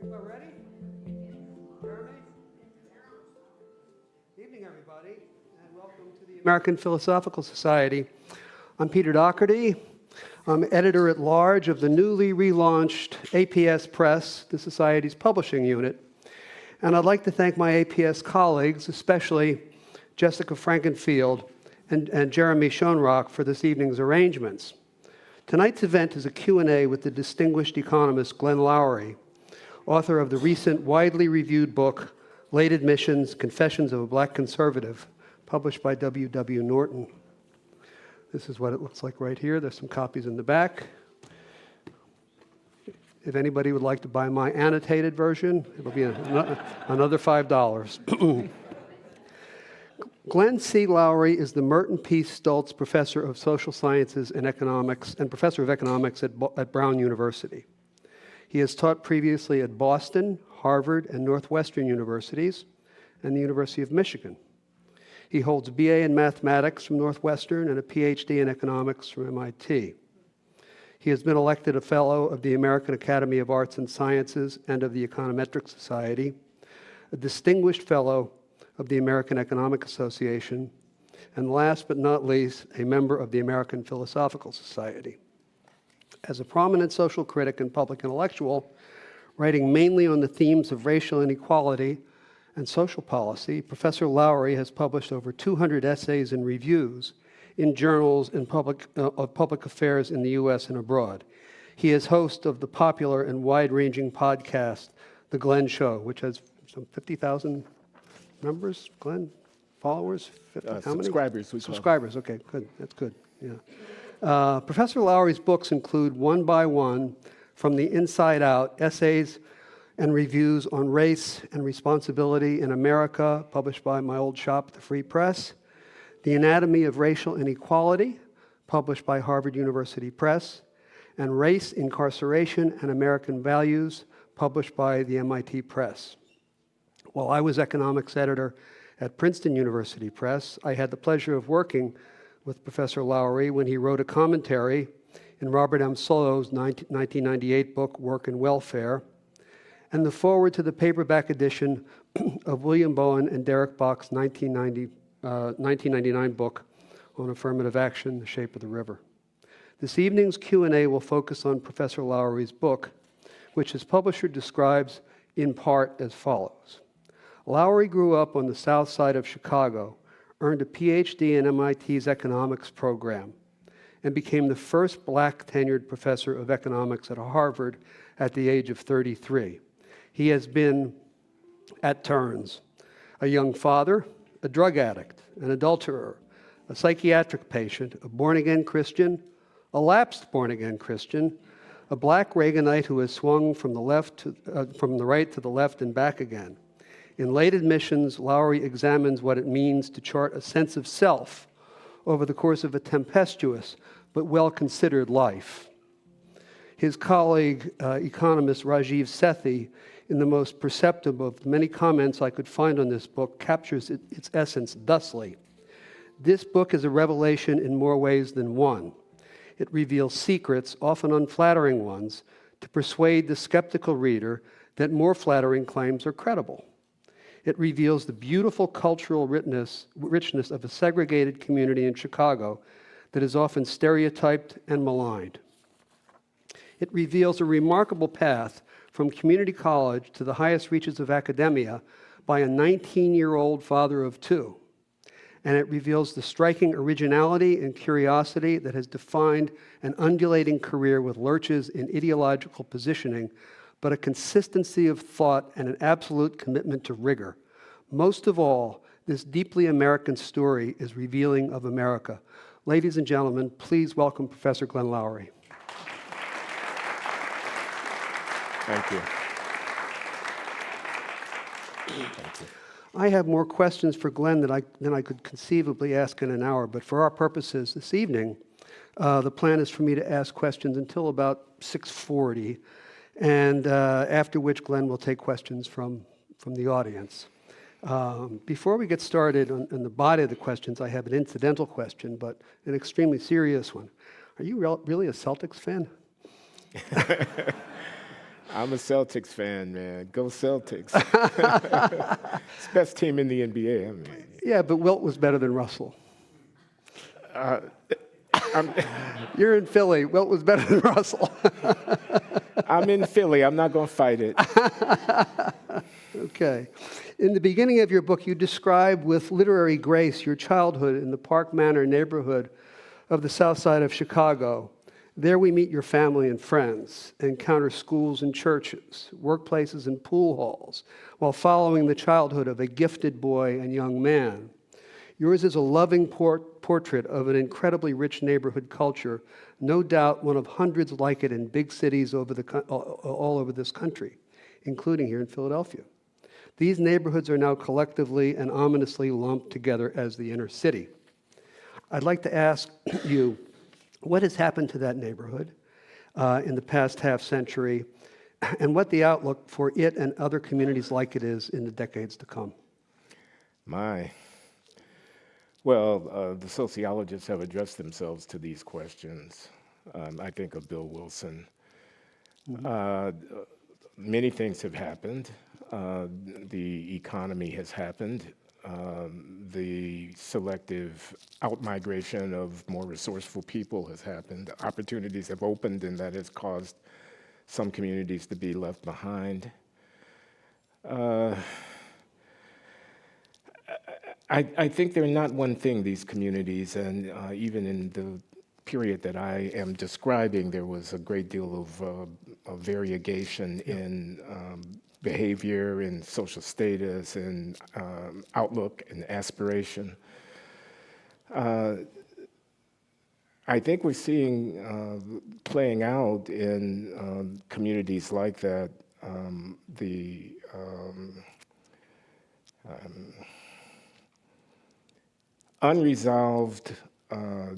Everybody ready? Jeremy? Evening, everybody, and welcome to the American Philosophical Society. I'm Peter Dougherty. I'm editor-at-large of the newly relaunched APS Press, the Society's publishing unit. And I'd like to thank my APS colleagues, especially Jessica Frankenfield and Jeremy Schoenrock, for this evening's arrangements. Tonight's event is a Q&A with the distinguished economist Glenn Loury, author of the recent widely reviewed book, Late Admissions, Confessions of a Black Conservative, published by W.W. Norton. This is what it looks like right here. There's some copies in the back. If anybody would like to buy my annotated version, it'll be another $5. Glenn C. Loury is the Merton P. Stultz Professor of Social Sciences and Economics and Professor of Economics at Brown University. He has taught previously at Boston, Harvard, and Northwestern universities, and the University of Michigan. He holds a BA in mathematics from Northwestern and a PhD in economics from MIT. He has been elected a Fellow of the American Academy of Arts and Sciences and of the Econometric Society, a Distinguished Fellow of the American Economic Association, and last but not least, a member of the American Philosophical Society. As a prominent social critic and public intellectual, writing mainly on the themes of racial inequality and social policy, Professor Lowry has published over 200 essays and reviews in journals of public affairs in the U.S. and abroad. He is host of the popular and wide-ranging podcast, The Glenn Show, which has some 50,000 members, Glenn? Followers? 50, how many? Subscribers. Subscribers, okay, good. That's good, yeah. Professor Lowry's books include One by One, From the Inside Out, essays and reviews on race and responsibility in America, published by my old shop, the Free Press, The Anatomy of Racial Inequality, published by Harvard University Press, and Race, Incarceration, and American Values, published by the MIT Press. While I was economics editor at Princeton University Press, I had the pleasure of working with Professor Lowry when he wrote a commentary in Robert M. Solow's 1998 book, Work and Welfare, and the foreword to the paperback edition of William Bowen and Derek Bach's 1999 book on affirmative action, The Shape of the River. This evening's Q&A will focus on Professor Lowry's book, which his publisher describes in part as follows. Lowry grew up on the south side of Chicago, earned a PhD in MIT's economics program, and became the first black tenured professor of economics at Harvard at the age of 33. He has been, at turns, a young father, a drug addict, an adulterer, a psychiatric patient, a born-again Christian, a lapsed born-again Christian, a Black Reaganite who has swung from the right to the left and back again. In Late Admissions, Lowry examines what it means to chart a sense of self over the course of a tempestuous but well-considered life. His colleague, economist Rajiv Sethi, in the most perceptive of the many comments I could find on this book, captures its essence thusly. This book is a revelation in more ways than one. It reveals secrets, often unflattering ones, to persuade the skeptical reader that more flattering claims are credible. It reveals the beautiful cultural richness of a segregated community in Chicago that is often stereotyped and maligned. It reveals a remarkable path from community college to the highest reaches of academia by a 19-year-old father of two. And it reveals the striking originality and curiosity that has defined an undulating career with lurches in ideological positioning, but a consistency of thought and an absolute commitment to rigor. Most of all, this deeply American story is revealing of America. Ladies and gentlemen, please welcome Professor Glenn Loury. Thank you. I have more questions for Glenn than I could conceivably ask in an hour, but for our purposes this evening, the plan is for me to ask questions until about 6:40, and after which Glenn will take questions from the audience. Before we get started on the body of the questions, I have an incidental question, but an extremely serious one. Are you really a Celtics fan? I'm a Celtics fan, man. Go Celtics. It's the best team in the NBA. I mean, Yeah, but Wilt was better than Russell. I'm, You're in Philly. Wilt was better than Russell. I'm in Philly. I'm not going to fight it. Okay. In the beginning of your book, you describe with literary grace your childhood in the Park Manor neighborhood of the south side of Chicago. There we meet your family and friends, encounter schools and churches, workplaces and pool halls, while following the childhood of a gifted boy and young man. Yours is a loving portrait of an incredibly rich neighborhood culture, no doubt one of hundreds like it in big cities all over this country, including here in Philadelphia. These neighborhoods are now collectively and ominously lumped together as the inner city. I'd like to ask you, what has happened to that neighborhood in the past half century, and what the outlook for it and other communities like it is in the decades to come? Well, the sociologists have addressed themselves to these questions. I think of Bill Wilson. Many things have happened. The economy has happened. The selective outmigration of more resourceful people has happened. Opportunities have opened, and that has caused some communities to be left behind. I think they're not one thing, these communities, and even in the period that I am describing, there was a great deal of variegation in behavior and social status and outlook and aspiration. I think we're seeing playing out in communities like that the unresolved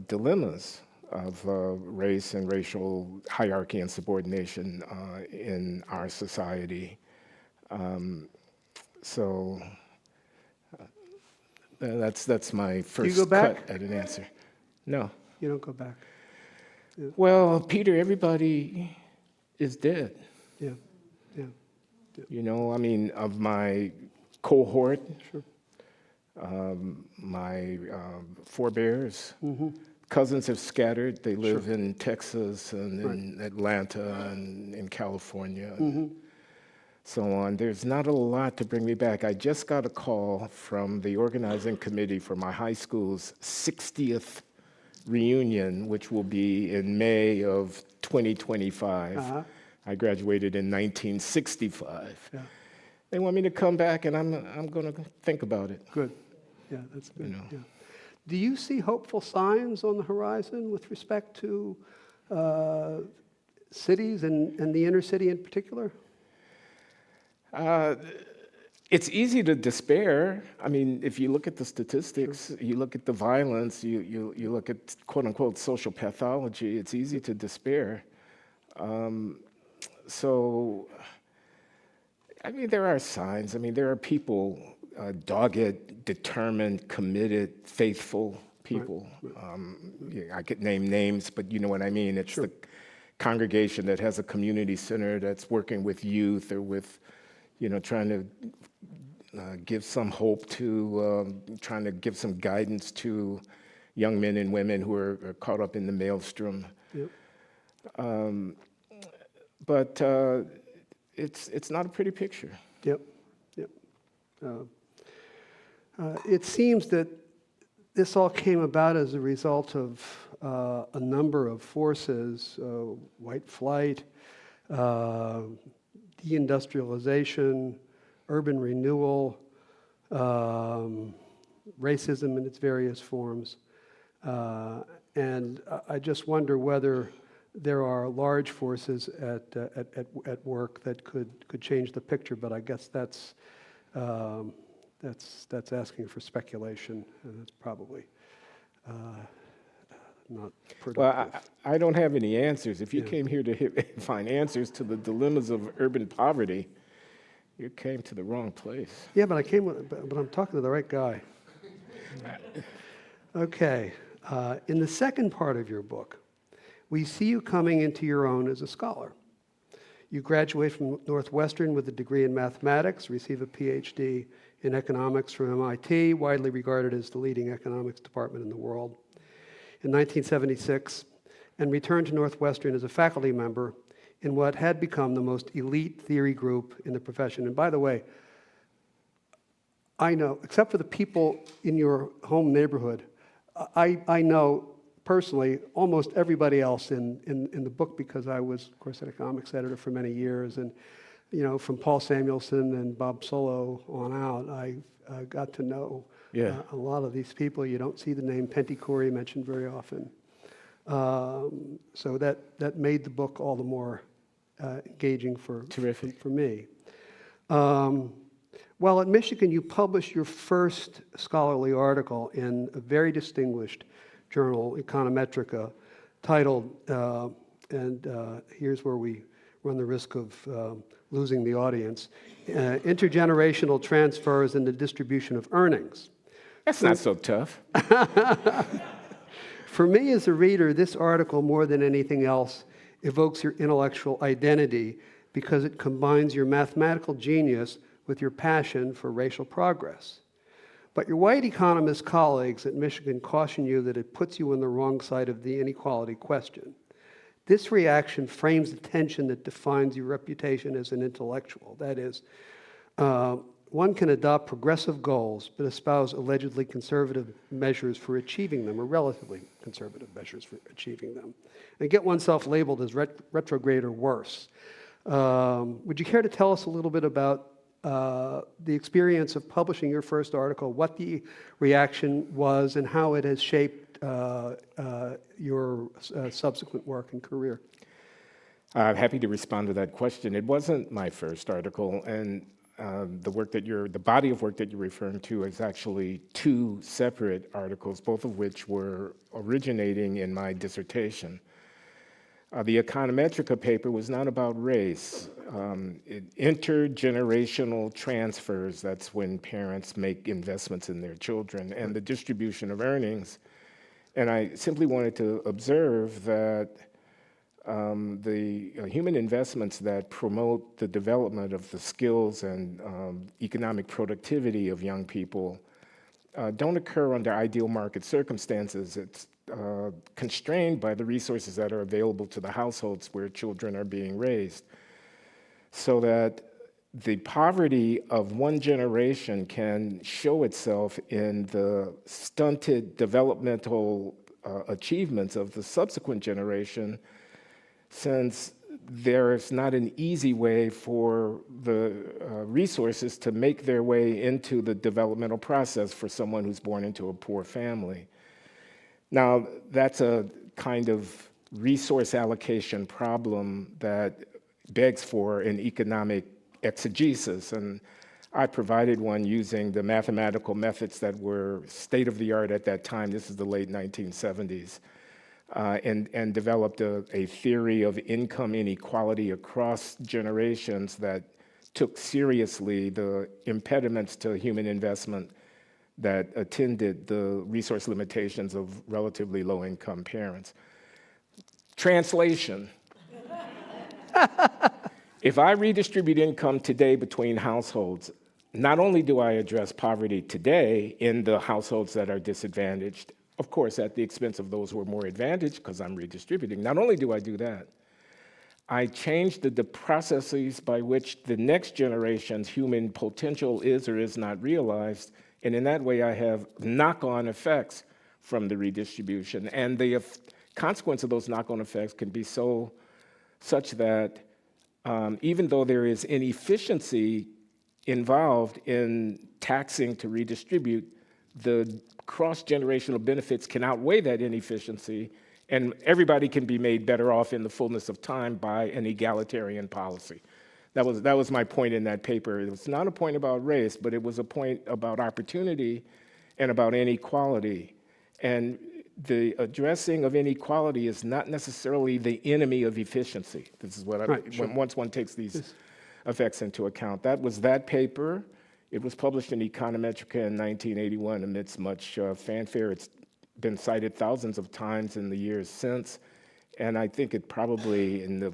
dilemmas of race and racial hierarchy and subordination in our society. So that's my first go back? cut at an answer. No. You don't go back. Yeah. Well, Peter, everybody is dead. Yeah. You know, I mean, of my cohort, Sure. My forebears, cousins have scattered. They live in Texas and in Atlanta and in California and so on. There's not a lot to bring me back. I just got a call from the organizing committee for my high school's 60th reunion, which will be in May of 2025. I graduated in 1965. Yeah. They want me to come back, and I'm going to think about it. Good. Yeah, that's good. You know. Yeah. Do you see hopeful signs on the horizon with respect to cities and the inner city in particular? It's easy to despair. I mean, if you look at the statistics, you look at the violence, you look at quote-unquote social pathology, it's easy to despair. So, I mean, there are signs. I mean, there are people, dogged, determined, committed, faithful people. Yeah, I could name names, but you know what I mean. It's the congregation that has a community center that's working with youth or with, you know, trying to give some hope to, trying to give some guidance to young men and women who are caught up in the maelstrom. Yep. But it's not a pretty picture. Yep. It seems that this all came about as a result of a number of forces: white flight, deindustrialization, urban renewal, racism in its various forms. And I just wonder whether there are large forces at work that could change the picture, but I guess that's asking for speculation, and that's probably not productive. Well, I don't have any answers. If you came here to find answers to the dilemmas of urban poverty, you came to the wrong place. Yeah, but but I'm talking to the right guy. Okay. In the second part of your book, we see you coming into your own as a scholar. You graduate from Northwestern with a degree in mathematics, receive a PhD in economics from MIT, widely regarded as the leading economics department in the world, in 1976, and returned to Northwestern as a faculty member in what had become the most elite theory group in the profession. And by the way, I know, except for the people in your home neighborhood, I know personally almost everybody else in the book, because I was, of course, an economics editor for many years. And, you know, from Paul Samuelson and Bob Solow on out, I got to know a lot of these people. You don't see the name Penty Corey mentioned very often. So that made the book all the more engaging for me. While at Michigan, you published your first scholarly article in a very distinguished journal, Econometrica, titled, and here's where we run the risk of losing the audience, Intergenerational Transfers and the Distribution of Earnings. That's not so tough. For me as a reader, this article, more than anything else, evokes your intellectual identity because it combines your mathematical genius with your passion for racial progress. But your white economist colleagues at Michigan caution you that it puts you on the wrong side of the inequality question. This reaction frames the tension that defines your reputation as an intellectual. That is, one can adopt progressive goals, but espouse allegedly conservative measures for achieving them, or relatively conservative measures for achieving them, and get oneself labeled as retrograde or worse. Would you care to tell us a little bit about the experience of publishing your first article, what the reaction was, and how it has shaped your subsequent work and career? I'm happy to respond to that question. It wasn't my first article, and the body of work that you're referring to is actually two separate articles, both of which were originating in my dissertation. The Econometrica paper was not about race. Intergenerational transfers, that's when parents make investments in their children, and the distribution of earnings. And I simply wanted to observe that the human investments that promote the development of the skills and economic productivity of young people don't occur under ideal market circumstances. It's constrained by the resources that are available to the households where children are being raised, so that the poverty of one generation can show itself in the stunted developmental achievements of the subsequent generation, since there's not an easy way for the resources to make their way into the developmental process for someone who's born into a poor family. Now, that's a kind of resource allocation problem that begs for an economic exegesis, and I provided one using the mathematical methods that were state-of-the-art at that time. This is the late 1970s, and developed a theory of income inequality across generations that took seriously the impediments to human investment that attended the resource limitations of relatively low-income parents. Translation. If I redistribute income today between households, not only do I address poverty today in the households that are disadvantaged, of course at the expense of those who are more advantaged because I'm redistributing, not only do I do that, I change the processes by which the next generation's human potential is or is not realized. And in that way, I have knock-on effects from the redistribution. And the consequence of those knock-on effects can be such that even though there is inefficiency involved in taxing to redistribute, the cross-generational benefits can outweigh that inefficiency, and everybody can be made better off in the fullness of time by an egalitarian policy. That was my point in that paper. It was not a point about race, but it was a point about opportunity and about inequality. And the addressing of inequality is not necessarily the enemy of efficiency. This is what once one takes these effects into account. That was that paper. It was published in Econometrica in 1981 amidst much fanfare. It's been cited thousands of times in the years since, and I think it probably, in the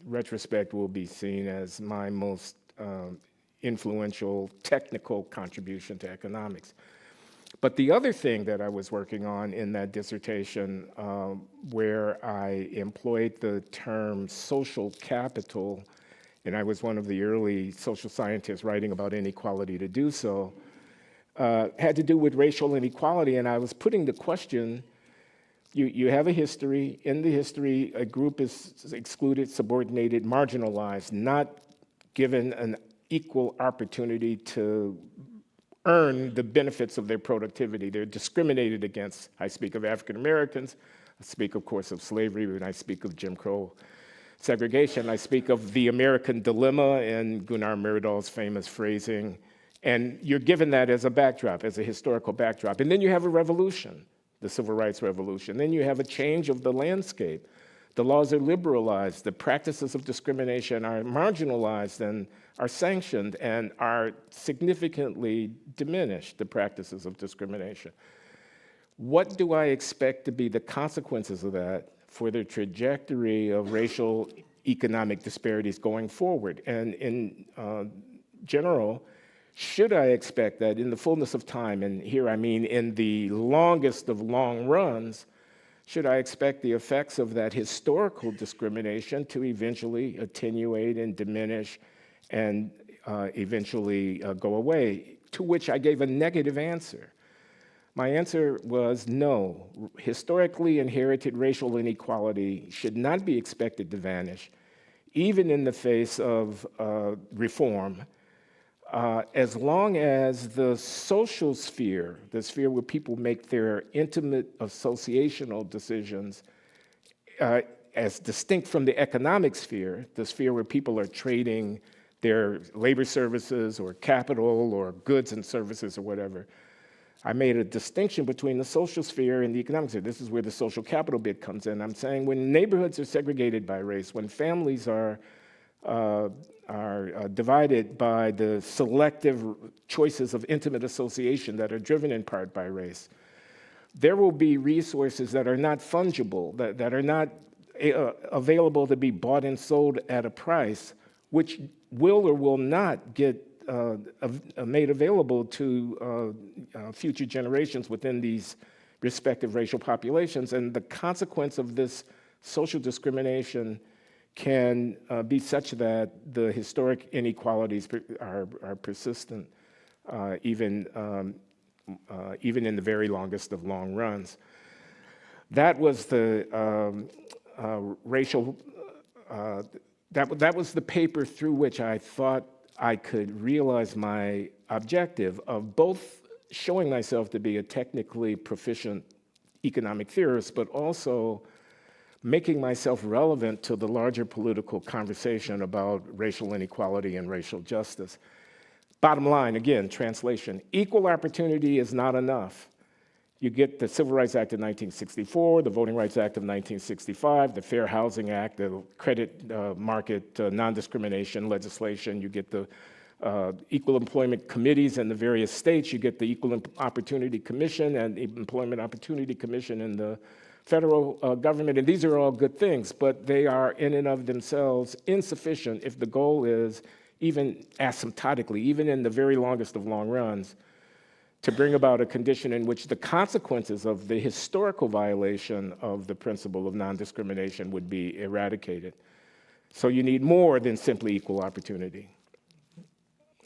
retrospect, will be seen as my most influential technical contribution to economics. But the other thing that I was working on in that dissertation, where I employed the term social capital, and I was one of the early social scientists writing about inequality to do so, had to do with racial inequality. And I was putting the question, you have a history. In the history, a group is excluded, subordinated, marginalized, not given an equal opportunity to earn the benefits of their productivity. They're discriminated against. I speak of African Americans. I speak, of course, of slavery. When I speak of Jim Crow segregation, I speak of the American dilemma and Gunnar Myrdal's famous phrasing. And you're given that as a backdrop, as a historical backdrop. And then you have a revolution, the Civil Rights Revolution. Then you have a change of the landscape. The laws are liberalized. The practices of discrimination are marginalized and are sanctioned and are significantly diminished, the practices of discrimination. What do I expect to be the consequences of that for the trajectory of racial economic disparities going forward? And in general, should I expect that in the fullness of time, and here I mean in the longest of long runs, should I expect the effects of that historical discrimination to eventually attenuate and diminish and eventually go away? To which I gave a negative answer. My answer was no. Historically inherited racial inequality should not be expected to vanish, even in the face of reform, as long as the social sphere, the sphere where people make their intimate associational decisions, as distinct from the economic sphere, the sphere where people are trading their labor services or capital or goods and services or whatever. I made a distinction between the social sphere and the economic sphere. This is where the social capital bit comes in. I'm saying when neighborhoods are segregated by race, when families are divided by the selective choices of intimate association that are driven in part by race, there will be resources that are not fungible, that are not available to be bought and sold at a price, which will or will not get made available to future generations within these respective racial populations. And the consequence of this social discrimination can be such that the historic inequalities are persistent, even in the very longest of long runs. That was the racial. That was the paper through which I thought I could realize my objective of both showing myself to be a technically proficient economic theorist, but also making myself relevant to the larger political conversation about racial inequality and racial justice. Bottom line, again, translation, equal opportunity is not enough. You get the Civil Rights Act of 1964, the Voting Rights Act of 1965, the Fair Housing Act, the credit market non-discrimination legislation. You get the equal employment committees in the various states. You get the Equal Opportunity Commission and the Employment Opportunity Commission in the federal government. And these are all good things, but they are in and of themselves insufficient if the goal is, even asymptotically, even in the very longest of long runs, to bring about a condition in which the consequences of the historical violation of the principle of non-discrimination would be eradicated. So you need more than simply equal opportunity.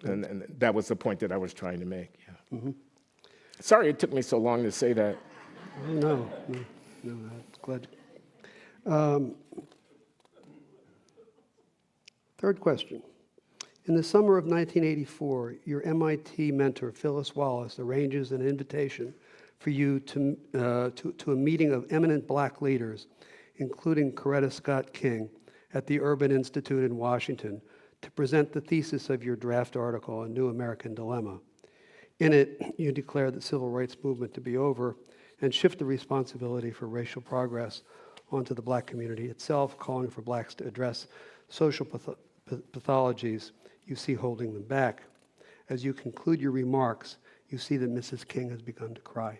And that was the point that I was trying to make. Yeah. Mm-hmm. Sorry it took me so long to say that. No, I'm glad. Third question. In the summer of 1984, your MIT mentor, Phyllis Wallace, arranges an invitation for you to a meeting of eminent Black leaders, including Coretta Scott King, at the Urban Institute in Washington, to present the thesis of your draft article, A New American Dilemma. In it, you declare the civil rights movement to be over and shift the responsibility for racial progress onto the Black community itself, calling for Blacks to address social pathologies you see holding them back. As you conclude your remarks, you see that Mrs. King has begun to cry.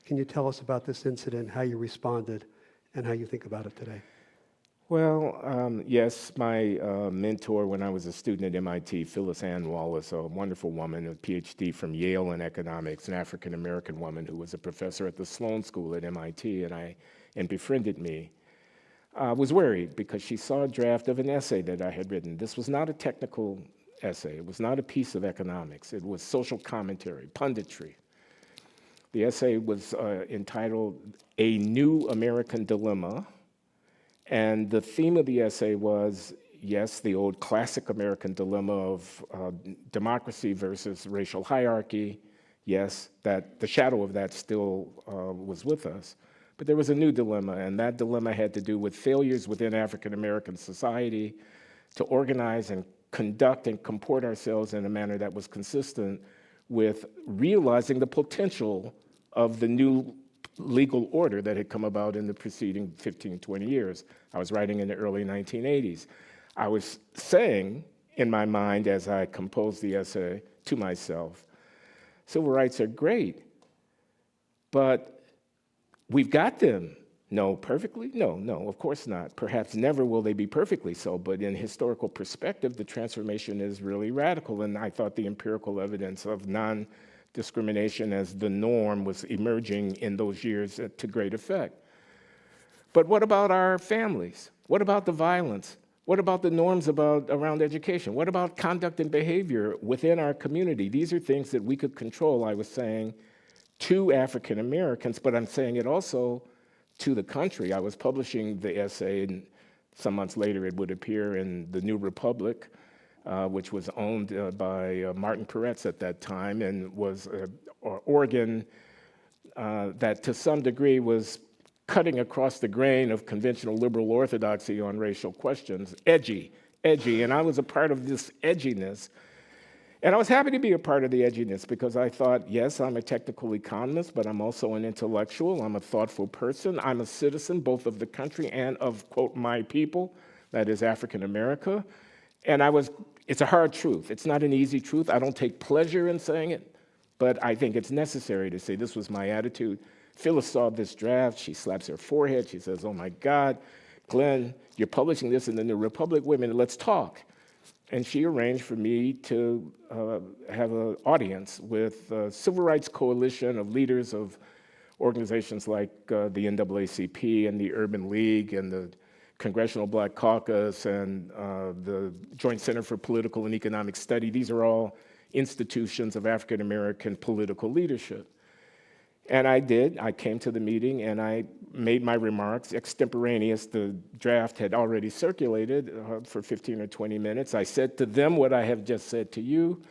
Can you tell us about this incident, how you responded, and how you think about it today? Well, yes, my mentor when I was a student at MIT, Phyllis Ann Wallace, a wonderful woman, a PhD from Yale in economics, an African-American woman who was a professor at the Sloan School at MIT, and befriended me, was worried because she saw a draft of an essay that I had written. This was not a technical essay. It was not a piece of economics. It was social commentary, punditry. The essay was entitled A New American Dilemma. And the theme of the essay was, yes, the old classic American dilemma of democracy versus racial hierarchy. Yes, that the shadow of that still was with us. But there was a new dilemma, and that dilemma had to do with failures within African American society to organize and conduct and comport ourselves in a manner that was consistent with realizing the potential of the new legal order that had come about in the preceding 15, 20 years. I was writing in the early 1980s. I was saying in my mind as I composed the essay to myself, civil rights are great, but we've got them. No, perfectly? No, of course not. Perhaps never will they be perfectly so, but in historical perspective, the transformation is really radical, and I thought the empirical evidence of non-discrimination as the norm was emerging in those years to great effect. But what about our families? What about the violence? What about the norms around education? What about conduct and behavior within our community? These are things that we could control, I was saying, to African Americans, but I'm saying it also to the country. I was publishing the essay, and some months later it would appear in the New Republic, which was owned by Martin Peretz at that time, and was an organ that to some degree was cutting across the grain of conventional liberal orthodoxy on racial questions, edgy, and I was a part of this edginess. And I was happy to be a part of the edginess because I thought, yes, I'm a technical economist, but I'm also an intellectual. I'm a thoughtful person. I'm a citizen both of the country and of, quote, my people, that is African America. And it's a hard truth. It's not an easy truth. I don't take pleasure in saying it, but I think it's necessary to say this was my attitude. Phyllis saw this draft. She slaps her forehead. She says, oh, my God, Glenn, you're publishing this in the New Republic. Wait a minute, let's talk. And she arranged for me to have an audience with a civil rights coalition of leaders of organizations like the NAACP and the Urban League and the Congressional Black Caucus and the Joint Center for Political and Economic Study. These are all institutions of African American political leadership. And I came to the meeting and I made my remarks extemporaneous. The draft had already circulated for 15 or 20 minutes. I said to them what I have just said to you.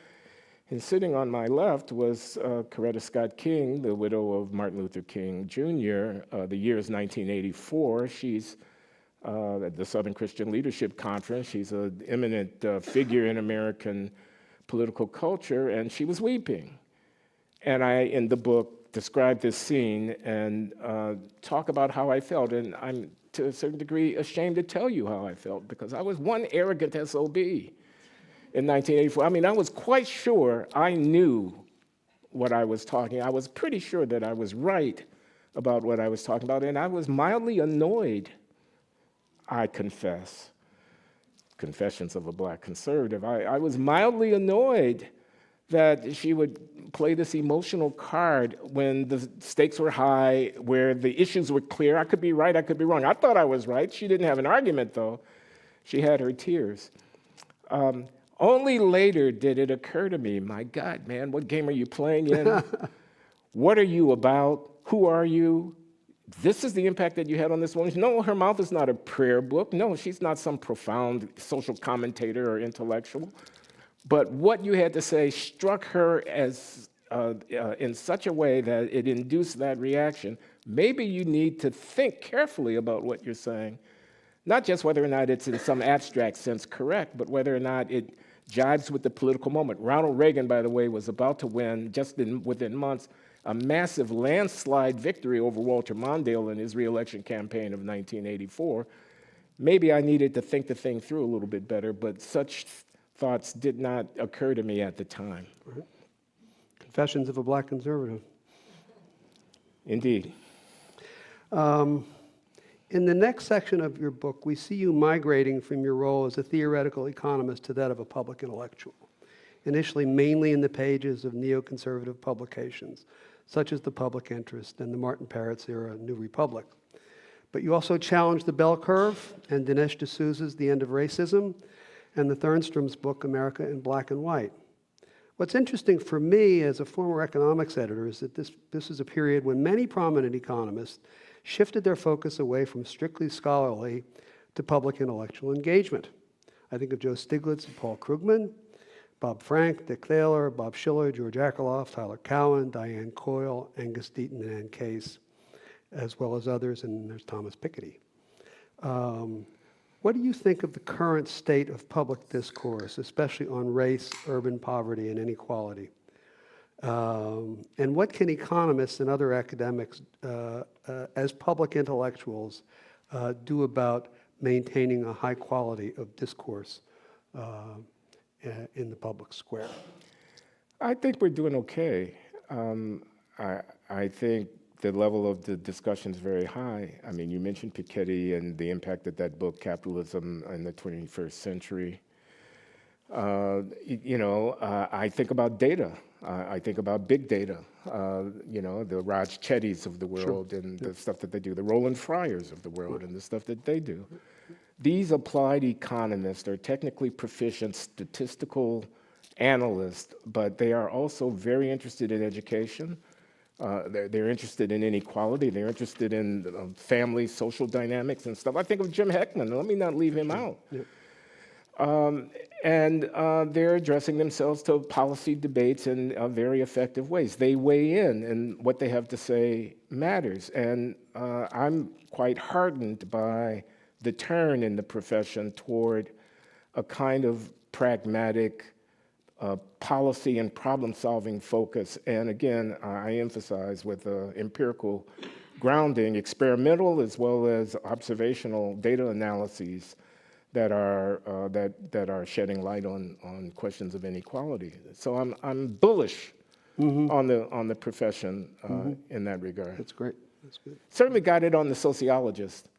And sitting on my left was Coretta Scott King, the widow of Martin Luther King Jr. The year is 1984. She's at the Southern Christian Leadership Conference. She's an eminent figure in American political culture, and she was weeping. And I, in the book, describe this scene and talk about how I felt. And I'm, to a certain degree, ashamed to tell you how I felt because I was one arrogant SOB in 1984. I mean, I was quite sure I knew what I was talking. I was pretty sure that I was right about what I was talking about, and I was mildly annoyed, I confess. Confessions of a Black conservative. I was mildly annoyed that she would play this emotional card when the stakes were high, where the issues were clear. I could be right, I could be wrong. I thought I was right. She didn't have an argument, though. She had her tears. Only later did it occur to me, my God, man, what game are you playing in? What are you about? Who are you? This is the impact that you had on this woman. No, her mouth is not a prayer book. No, she's not some profound social commentator or intellectual. But what you had to say struck her as in such a way that it induced that reaction. Maybe you need to think carefully about what you're saying, not just whether or not it's in some abstract sense correct, but whether or not it jives with the political moment. Ronald Reagan, by the way, was about to win, within months, a massive landslide victory over Walter Mondale in his re-election campaign of 1984. Maybe I needed to think the thing through a little bit better, but such thoughts did not occur to me at the time. Right. Confessions of a Black conservative. Indeed. In the next section of your book, we see you migrating from your role as a theoretical economist to that of a public intellectual, initially mainly in the pages of neoconservative publications, such as The Public Interest and the Martin Parrott's era New Republic. But you also challenged the bell curve and Dinesh D'Souza's The End of Racism and the Thornstrom's book, America in Black and White. What's interesting for me as a former economics editor is that this is a period when many prominent economists shifted their focus away from strictly scholarly to public intellectual engagement. I think of Joe Stiglitz and Paul Krugman, Bob Frank, Dick Thaler, Bob Schiller, George Akerlof, Tyler Cowen, Diane Coyle, Angus Deaton, and Ann Case, as well as others, and there's Thomas Piketty. What do you think of the current state of public discourse, especially on race, urban poverty, and inequality? And what can economists and other academics, as public intellectuals, do about maintaining a high quality of discourse in the public square? I think we're doing okay. I think the level of the discussion is very high. I mean, you mentioned Piketty and the impact of that book, Capitalism in the 21st Century. I think about data. I think about big data, the Raj Chettys of the world and the stuff that they do, the Roland Fryers of the world and the stuff that they do. These applied economists are technically proficient statistical analysts, but they are also very interested in education. They're interested in inequality. They're interested in family, social dynamics and stuff. I think of Jim Heckman. Let me not leave him out. And they're addressing themselves to policy debates in very effective ways. They weigh in, and what they have to say matters. And I'm quite heartened by the turn in the profession toward a kind of pragmatic policy and problem-solving focus. And again, I emphasize with empirical grounding, experimental as well as observational data analyses that are shedding light on questions of inequality. So I'm bullish on the profession in that regard. That's great. That's good. Certainly got it on the sociologist.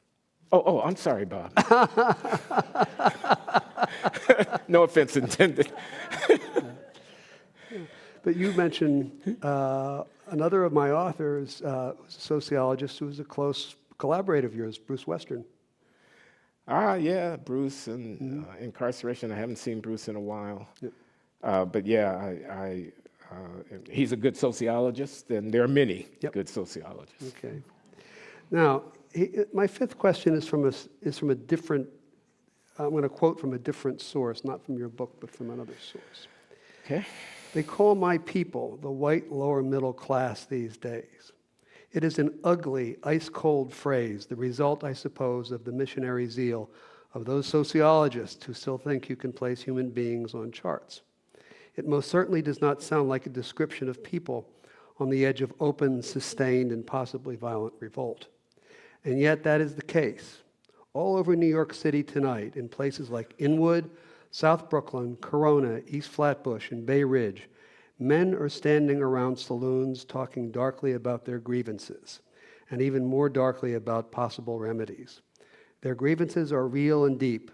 Oh, I'm sorry, Bob. No offense intended. But you mentioned another of my authors, was a sociologist who was a close collaborator of yours, Bruce Western. Yeah, Bruce and incarceration. I haven't seen Bruce in a while. But yeah, he's a good sociologist, and there are many good sociologists. Okay. Now, my fifth question is from a different, I'm going to quote from a different source, not from your book, but from another source. Okay. They call my people the white lower middle class these days. It is an ugly, ice-cold phrase, the result, I suppose, of the missionary zeal of those sociologists who still think you can place human beings on charts. It most certainly does not sound like a description of people on the edge of open, sustained, and possibly violent revolt. And yet that is the case. All over New York City tonight, in places like Inwood, South Brooklyn, Corona, East Flatbush, and Bay Ridge, men are standing around saloons talking darkly about their grievances, and even more darkly about possible remedies. Their grievances are real and deep.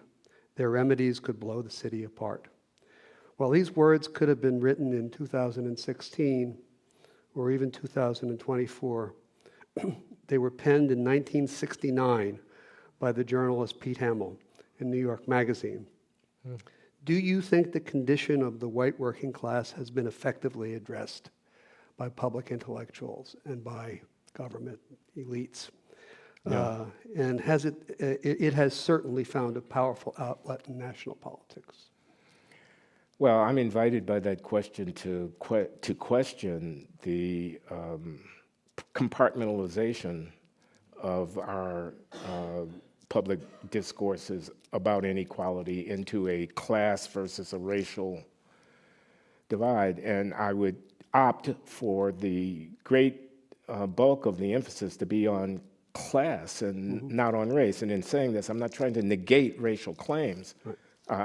Their remedies could blow the city apart. While these words could have been written in 2016 or even 2024, they were penned in 1969 by the journalist Pete Hamill in New York Magazine. Do you think the condition of the white working class has been effectively addressed by public intellectuals and by government elites? Yeah. And has it has certainly found a powerful outlet in national politics. Well, I'm invited by that question to question the compartmentalization of our public discourses about inequality into a class versus a racial divide. And I would opt for the great bulk of the emphasis to be on class and not on race. And in saying this, I'm not trying to negate racial claims. Right.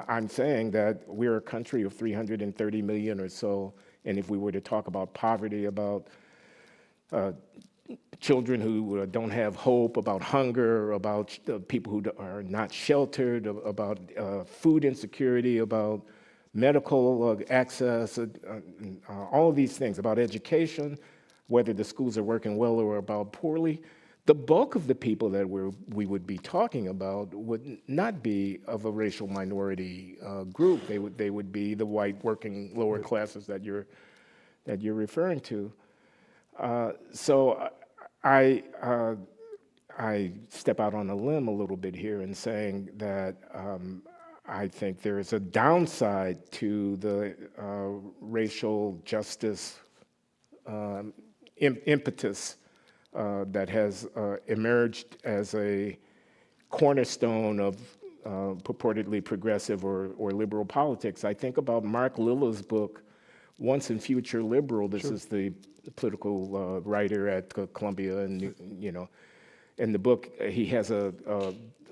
I'm saying that we're a country of 330 million or so, and if we were to talk about poverty, about children who don't have hope, about hunger, about people who are not sheltered, about food insecurity, about medical access, all of these things, about education, whether the schools are working well or about poorly. The bulk of the people that we would be talking about would not be of a racial minority group. They would be the white working lower classes that you're referring to. So I step out on a limb a little bit here in saying that I think there is a downside to the racial justice impetus that has emerged as a cornerstone of purportedly progressive or liberal politics. I think about Mark Lilla's book, Once and Future Liberal. This is the political writer at Columbia, and in the book he has a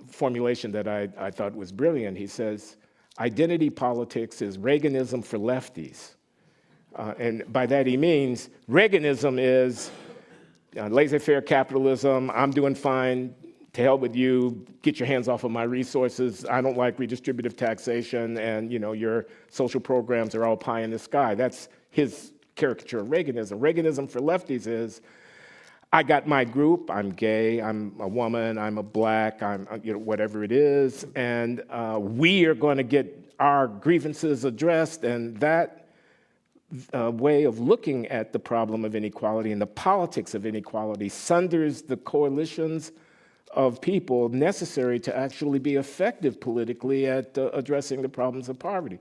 formulation that I thought was brilliant. He says, identity politics is Reaganism for lefties. And by that he means Reaganism is laissez-faire capitalism. I'm doing fine. To hell with you. Get your hands off of my resources. I don't like redistributive taxation, and your social programs are all pie in the sky. That's his caricature of Reaganism. Reaganism for lefties is, I got my group. I'm gay. I'm a woman. I'm a black. I'm whatever it is, and we are going to get our grievances addressed. And that way of looking at the problem of inequality and the politics of inequality sunders the coalitions of people necessary to actually be effective politically at addressing the problems of poverty.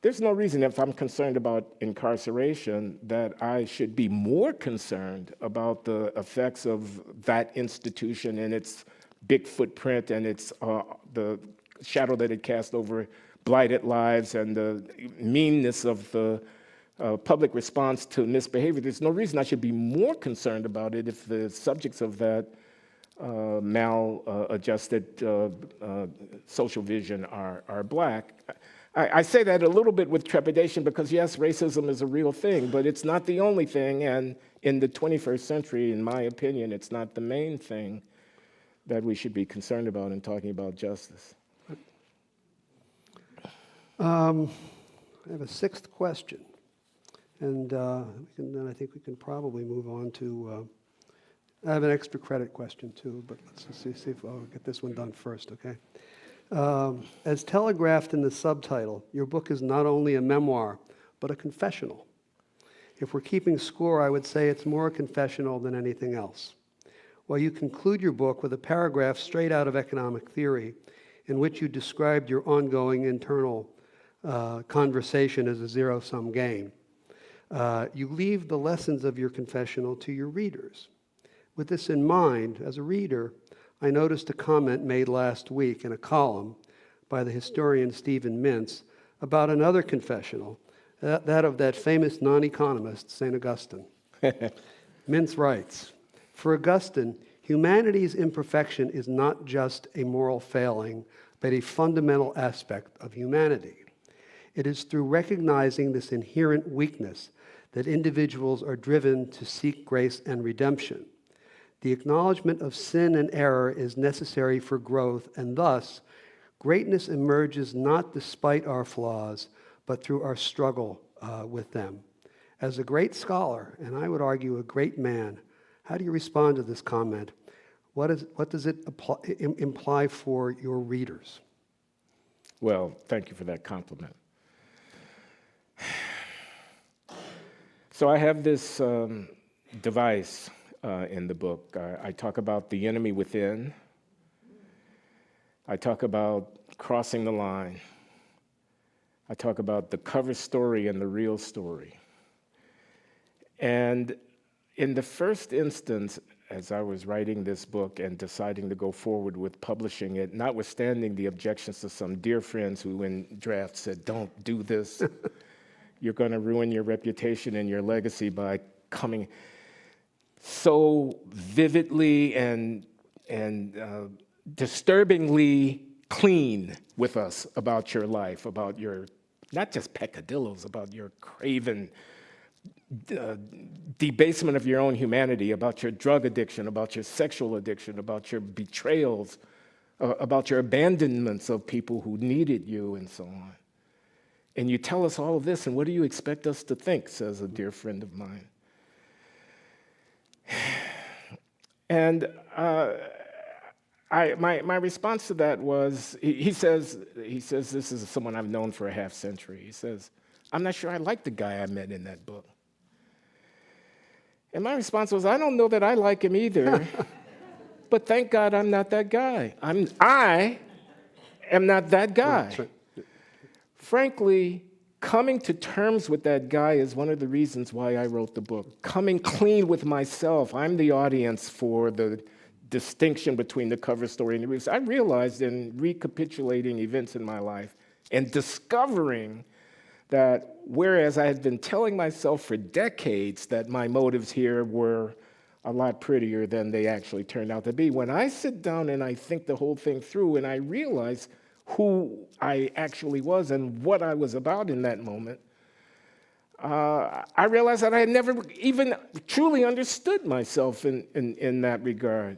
There's no reason, if I'm concerned about incarceration, that I should be more concerned about the effects of that institution and its big footprint and its the shadow that it casts over blighted lives and the meanness of the public response to misbehavior. There's no reason I should be more concerned about it if the subjects of that maladjusted social vision are black. I say that a little bit with trepidation because, yes, racism is a real thing, but it's not the only thing, and in the 21st century, in my opinion, it's not the main thing that we should be concerned about in talking about justice. I have a sixth question, and then I think we can probably move on to I have an extra credit question too, but let's see if I'll get this one done first, okay? As telegraphed in the subtitle, your book is not only a memoir, but a confessional. If we're keeping score, I would say it's more a confessional than anything else. While you conclude your book with a paragraph straight out of economic theory in which you described your ongoing internal conversation as a zero-sum game, you leave the lessons of your confessional to your readers. With this in mind, as a reader, I noticed a comment made last week in a column by the historian Stephen Mintz about another confessional, that of that famous non-economist, St. Augustine. Mintz writes, for Augustine, humanity's imperfection is not just a moral failing, but a fundamental aspect of humanity. It is through recognizing this inherent weakness that individuals are driven to seek grace and redemption. The acknowledgement of sin and error is necessary for growth, and thus, greatness emerges not despite our flaws, but through our struggle with them. As a great scholar, and I would argue a great man, how do you respond to this comment? What does it imply for your readers? Well, thank you for that compliment. So I have this device in the book. I talk about the enemy within. I talk about crossing the line. I talk about the cover story and the real story. And in the first instance, as I was writing this book and deciding to go forward with publishing it, notwithstanding the objections to some dear friends who in draft said, don't do this. You're going to ruin your reputation and your legacy by coming so vividly and disturbingly clean with us about your life, about your, not just peccadillos, about your craven debasement of your own humanity, about your drug addiction, about your sexual addiction, about your betrayals, about your abandonments of people who needed you, and so on. And you tell us all of this, and what do you expect us to think, says a dear friend of mine. And my response to that was, he says, this is someone I've known for a half century. He says, I'm not sure I like the guy I met in that book. And my response was, I don't know that I like him either, but thank God I'm not that guy. I am not that guy. Right. Frankly, coming to terms with that guy is one of the reasons why I wrote the book. Coming clean with myself. I'm the audience for the distinction between the cover story and the reviews. I realized in recapitulating events in my life and discovering that whereas I had been telling myself for decades that my motives here were a lot prettier than they actually turned out to be, when I sit down and I think the whole thing through and I realize who I actually was and what I was about in that moment, I realized that I had never even truly understood myself in that regard.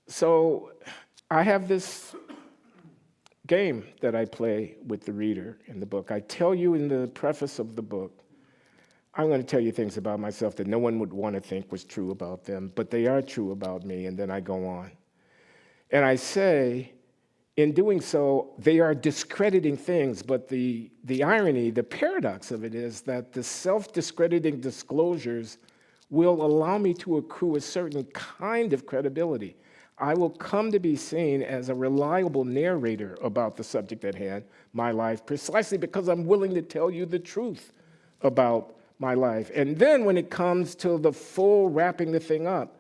So I have this game that I play with the reader in the book. I tell you in the preface of the book, I'm going to tell you things about myself that no one would want to think was true about them, but they are true about me, and then I go on. And I say, in doing so, they are discrediting things, but the irony, the paradox of it is that the self-discrediting disclosures will allow me to accrue a certain kind of credibility. I will come to be seen as a reliable narrator about the subject at hand, my life, precisely because I'm willing to tell you the truth about my life. And then when it comes to the full wrapping the thing up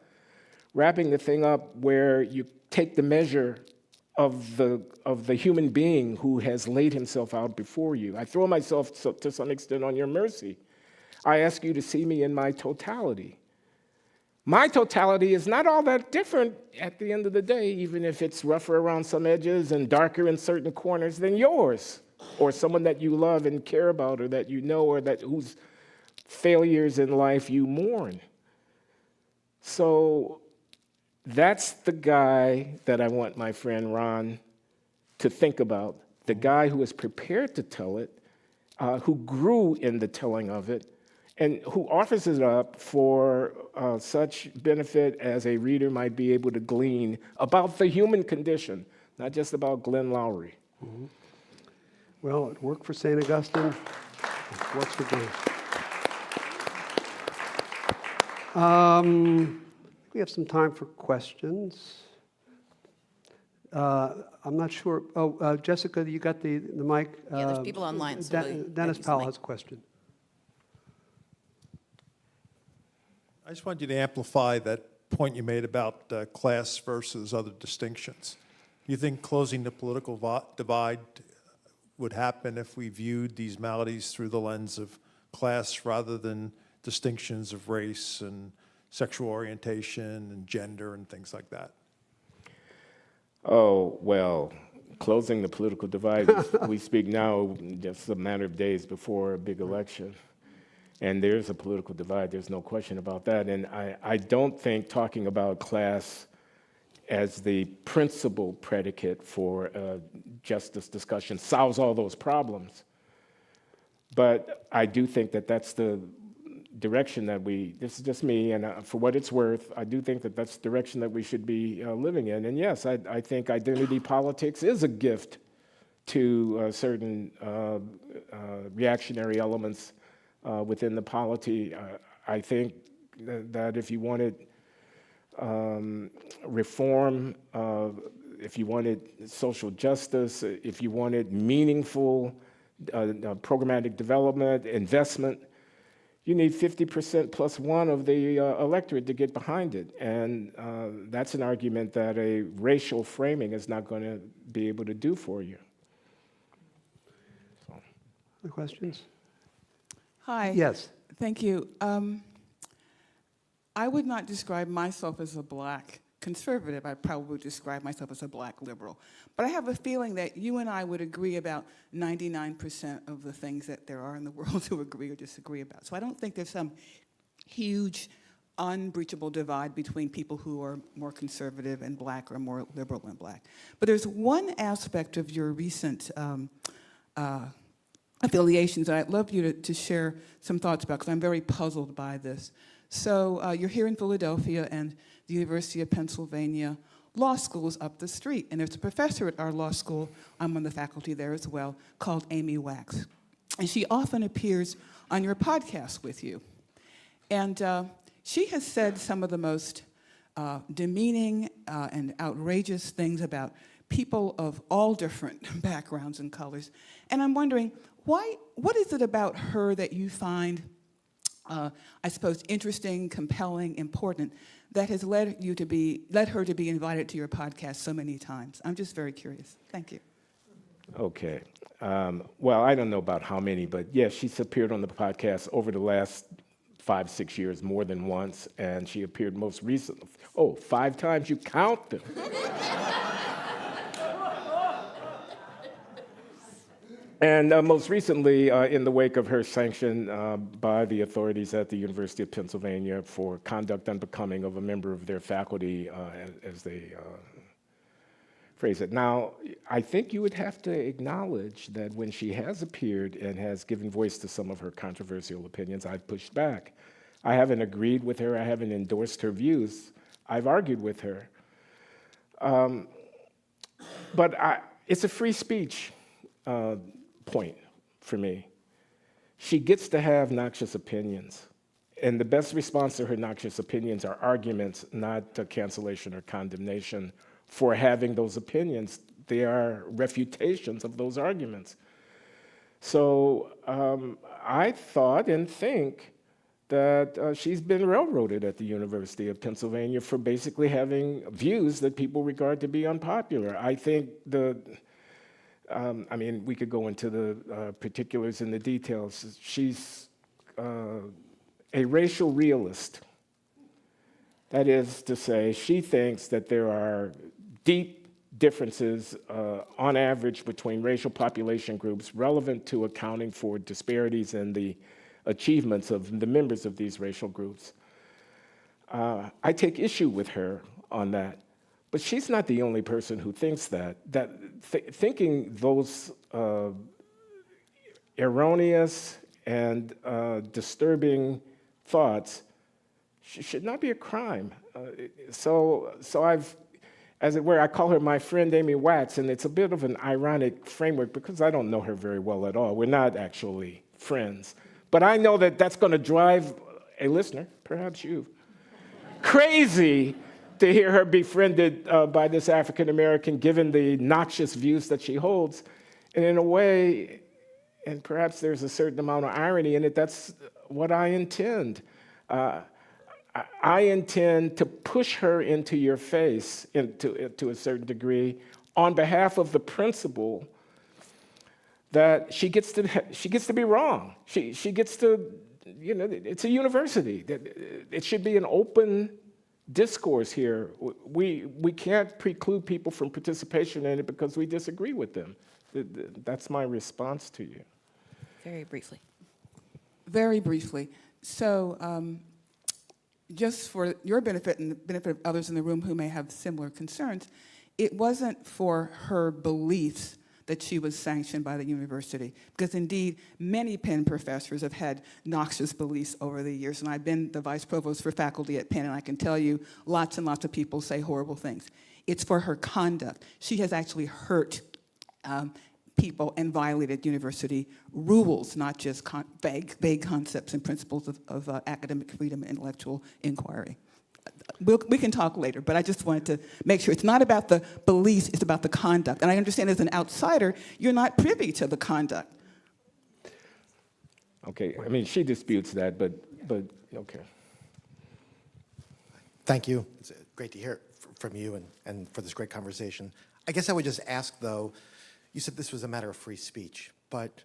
where you take the measure of the human being who has laid himself out before you. I throw myself to some extent on your mercy. I ask you to see me in my totality. My totality is not all that different at the end of the day, even if it's rougher around some edges and darker in certain corners than yours, or someone that you love and care about, or that you know, or that whose failures in life you mourn. So that's the guy that I want my friend Ron to think about, the guy who is prepared to tell it, who grew in the telling of it, and who offers it up for such benefit as a reader might be able to glean about the human condition, not just about Glenn Loury. Mm-hmm. Well, it worked for St. Augustine. What's for Glenn? We have some time for questions. I'm not sure. Oh, Jessica, you got the mic? Yeah, there's people online. So Dennis Powell has a question. I just wanted you to amplify that point you made about class versus other distinctions. You think closing the political divide would happen if we viewed these maladies through the lens of class rather than distinctions of race and sexual orientation and gender and things like that? Oh, well, closing the political divide, we speak now just a matter of days before a big election. And there's a political divide, there's no question about that. And I don't think talking about class as the principal predicate for justice discussion solves all those problems. But I do think that that's the direction that this is just me, and for what it's worth, I do think that that's the direction that we should be living in. And yes, I think identity politics is a gift to certain reactionary elements within the polity. I think that if you wanted reform, if you wanted social justice, if you wanted meaningful programmatic development, investment, you need 50% plus one of the electorate to get behind it. And that's an argument that a racial framing is not going to be able to do for you. So. Other questions? Hi. Yes. Thank you. I would not describe myself as a Black conservative, I'd probably describe myself as a black liberal. But I have a feeling that you and I would agree about 99% of the things that there are in the world to agree or disagree about. So I don't think there's some huge, unbreachable divide between people who are more conservative and black or more liberal and black. But there's one aspect of your recent affiliations that I'd love you to share some thoughts about, because I'm very puzzled by this. So you're here in Philadelphia, and the University of Pennsylvania Law School is up the street. And there's a professor at our law school, I'm on the faculty there as well, called Amy Wax. And she often appears on your podcast with you. And she has said some of the most demeaning and outrageous things about people of all different backgrounds and colors. And I'm wondering, what is it about her that you find, I suppose, interesting, compelling, important, that has led her to be invited to your podcast so many times? I'm just very curious. Thank you. Okay. Well, I don't know about how many, but yes, she's appeared on the podcast over the last 5-6 years more than once, and she appeared most recently. 5 times, you count them. And most recently, in the wake of her sanction by the authorities at the University of Pennsylvania for conduct unbecoming of a member of their faculty, as they phrase it. Now, I think you would have to acknowledge that when she has appeared and has given voice to some of her controversial opinions, I've pushed back. I haven't agreed with her. I haven't endorsed her views. I've argued with her. But it's a free speech point for me. She gets to have noxious opinions. And the best response to her noxious opinions are arguments, not cancellation or condemnation for having those opinions. They are refutations of those arguments. So I thought and think that she's been railroaded at the University of Pennsylvania for basically having views that people regard to be unpopular. I think we could go into the particulars and the details. She's a racial realist. That is to say, she thinks that there are deep differences on average between racial population groups relevant to accounting for disparities in the achievements of the members of these racial groups. I take issue with her on that. But she's not the only person who thinks that. Thinking those erroneous and disturbing thoughts should not be a crime. So I've, as it were, I call her my friend Amy Wax, and it's a bit of an ironic framework because I don't know her very well at all. We're not actually friends. But I know that that's going to drive a listener, perhaps you, crazy to hear her befriended by this African American, given the noxious views that she holds. And in a way, and perhaps there's a certain amount of irony in it, that's what I intend. I intend to push her into your face to a certain degree on behalf of the principle that she gets to be wrong. She gets to, it's a university. It should be an open discourse here. We can't preclude people from participation in it because we disagree with them. That's my response to you. Very briefly. Very briefly. So just for your benefit and the benefit of others in the room who may have similar concerns, it wasn't for her beliefs that she was sanctioned by the university. Because indeed, many Penn professors have had noxious beliefs over the years, and I've been the vice provost for faculty at Penn, and I can tell you lots and lots of people say horrible things. It's for her conduct. She has actually hurt people and violated university rules, not just vague concepts and principles of academic freedom and intellectual inquiry. We can talk later, but I just wanted to make sure it's not about the beliefs, it's about the conduct. And I understand as an outsider, you're not privy to the conduct. Okay, she disputes that, but okay. Thank you. It's great to hear from you and for this great conversation. I guess I would just ask, though, you said this was a matter of free speech, but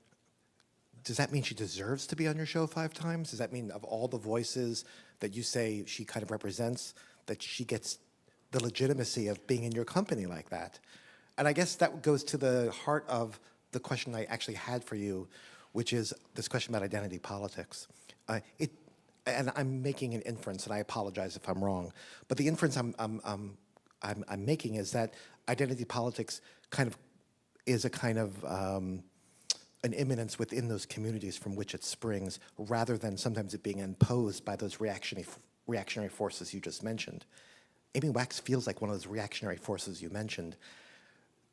does that mean she deserves to be on your show 5 times? Does that mean of all the voices that you say she kind of represents, that she gets the legitimacy of being in your company like that. And I guess that goes to the heart of the question I actually had for you, which is this question about identity politics. And I'm making an inference, and I apologize if I'm wrong, but the inference I'm making is that identity politics is a kind of an imminence within those communities from which it springs, rather than sometimes it being imposed by those reactionary forces you just mentioned. Amy Wax feels like one of those reactionary forces you mentioned.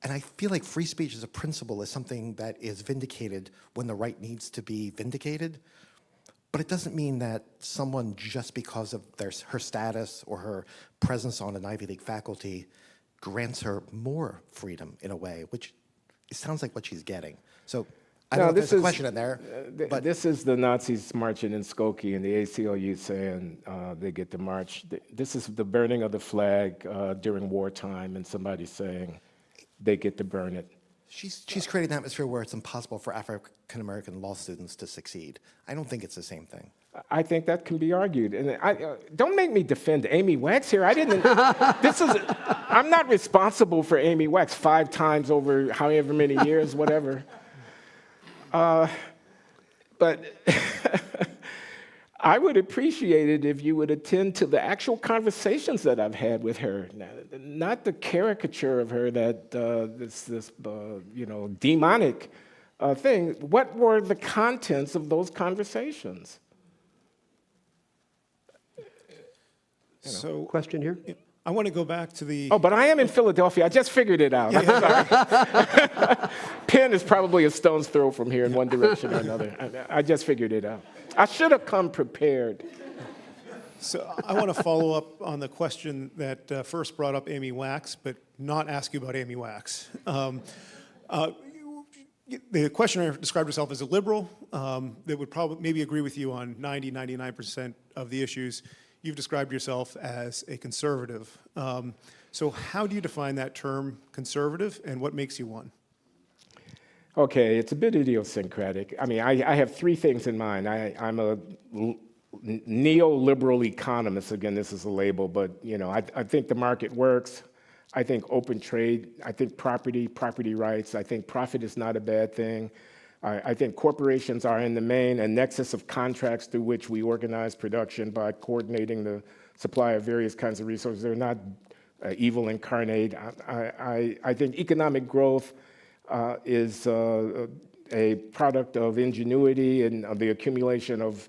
And I feel like free speech as a principle is something that is vindicated when the right needs to be vindicated. But it doesn't mean that someone, just because of her status or her presence on an Ivy League faculty, grants her more freedom in a way, which it sounds like what she's getting. So I don't know if there's a question in there. But this is the Nazis marching in Skokie and the ACLU saying they get to march. This is the burning of the flag during wartime, and somebody saying they get to burn it. She's creating an atmosphere where it's impossible for African-American law students to succeed. I don't think it's the same thing. I think that can be argued. And don't make me defend Amy Wax here. I'm not responsible for Amy Wax 5 times over however many years, whatever. But I would appreciate it if you would attend to the actual conversations that I've had with her, not the caricature of her that this demonic thing. What were the contents of those conversations? So Question here? I want to go back to the. Oh, but I am in Philadelphia. I just figured it out. Sorry. Penn is probably a stone's throw from here in one direction or another. I just figured it out. I should have come prepared. So I want to follow up on the question that first brought up Amy Wax, but not ask you about Amy Wax. The questioner described herself as a liberal that would probably maybe agree with you on 99% of the issues. You've described yourself as a conservative. So how do you define that term, conservative, and what makes you one? Okay, it's a bit idiosyncratic. I mean, I have 3 things in mind. I'm a neoliberal economist. Again, this is a label, but I think the market works. I think open trade. I think property rights. I think profit is not a bad thing. I think corporations are in the main a nexus of contracts through which we organize production by coordinating the supply of various kinds of resources. They're not evil incarnate. I think economic growth is a product of ingenuity and of the accumulation of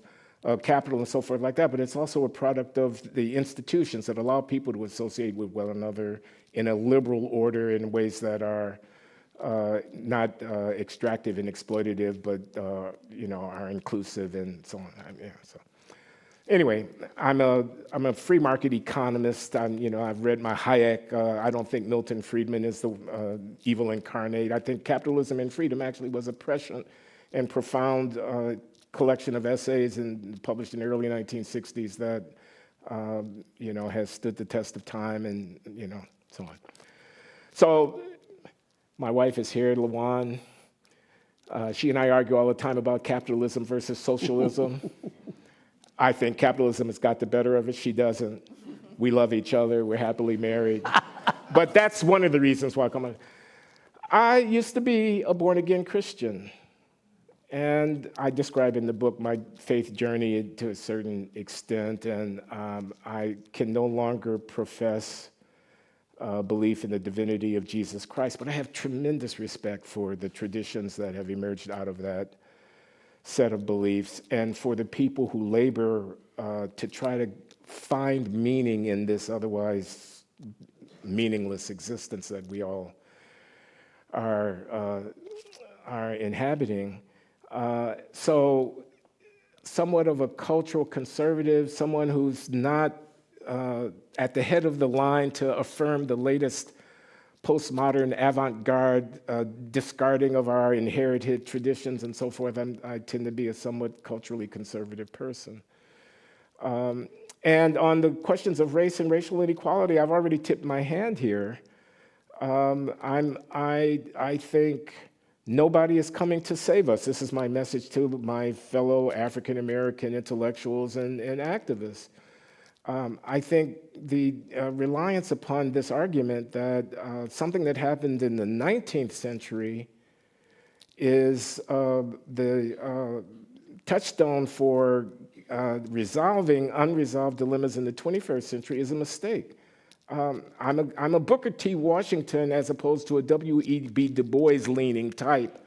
capital and so forth like that, but it's also a product of the institutions that allow people to associate with one another in a liberal order in ways that are not extractive and exploitative, but are inclusive and so on. So anyway, I'm a free market economist. I've read my Hayek. I don't think Milton Friedman is the evil incarnate. I think Capitalism and Freedom actually was a prescient and profound collection of essays published in the early 1960s that has stood the test of time and so on. So my wife is here, LaJuan. She and I argue all the time about capitalism versus socialism. I think capitalism has got the better of it. She doesn't. We love each other. We're happily married. But that's one of the reasons why I come on. I used to be a born-again Christian. And I describe in the book my faith journey to a certain extent. And I can no longer profess belief in the divinity of Jesus Christ. But I have tremendous respect for the traditions that have emerged out of that set of beliefs, and for the people who labor to try to find meaning in this otherwise meaningless existence that we all are inhabiting. So somewhat of a cultural conservative, someone who's not at the head of the line to affirm the latest postmodern avant-garde discarding of our inherited traditions and so forth. I tend to be a somewhat culturally conservative person. And on the questions of race and racial inequality, I've already tipped my hand here. I think nobody is coming to save us. This is my message to my fellow African-American intellectuals and activists. I think the reliance upon this argument that something that happened in the 19th century is the touchstone for resolving unresolved dilemmas in the 21st century is a mistake. I'm a Booker T. Washington as opposed to a W.E.B. Du Bois leaning type,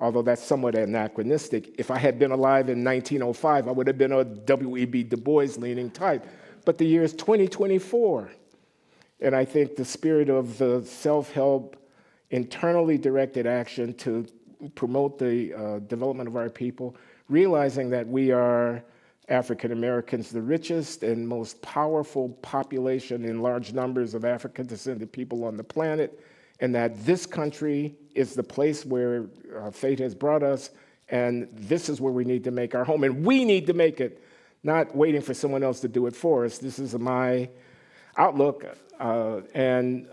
although that's somewhat anachronistic. If I had been alive in 1905, I would have been a W.E.B. Du Bois leaning type. But the year is 2024, and I think the spirit of the self-help, internally directed action to promote the development of our people, realizing that we are African Americans, the richest and most powerful population in large numbers of African-descended people on the planet, and that this country is the place where fate has brought us, and this is where we need to make our home, and we need to make it, not waiting for someone else to do it for us. This is my outlook, and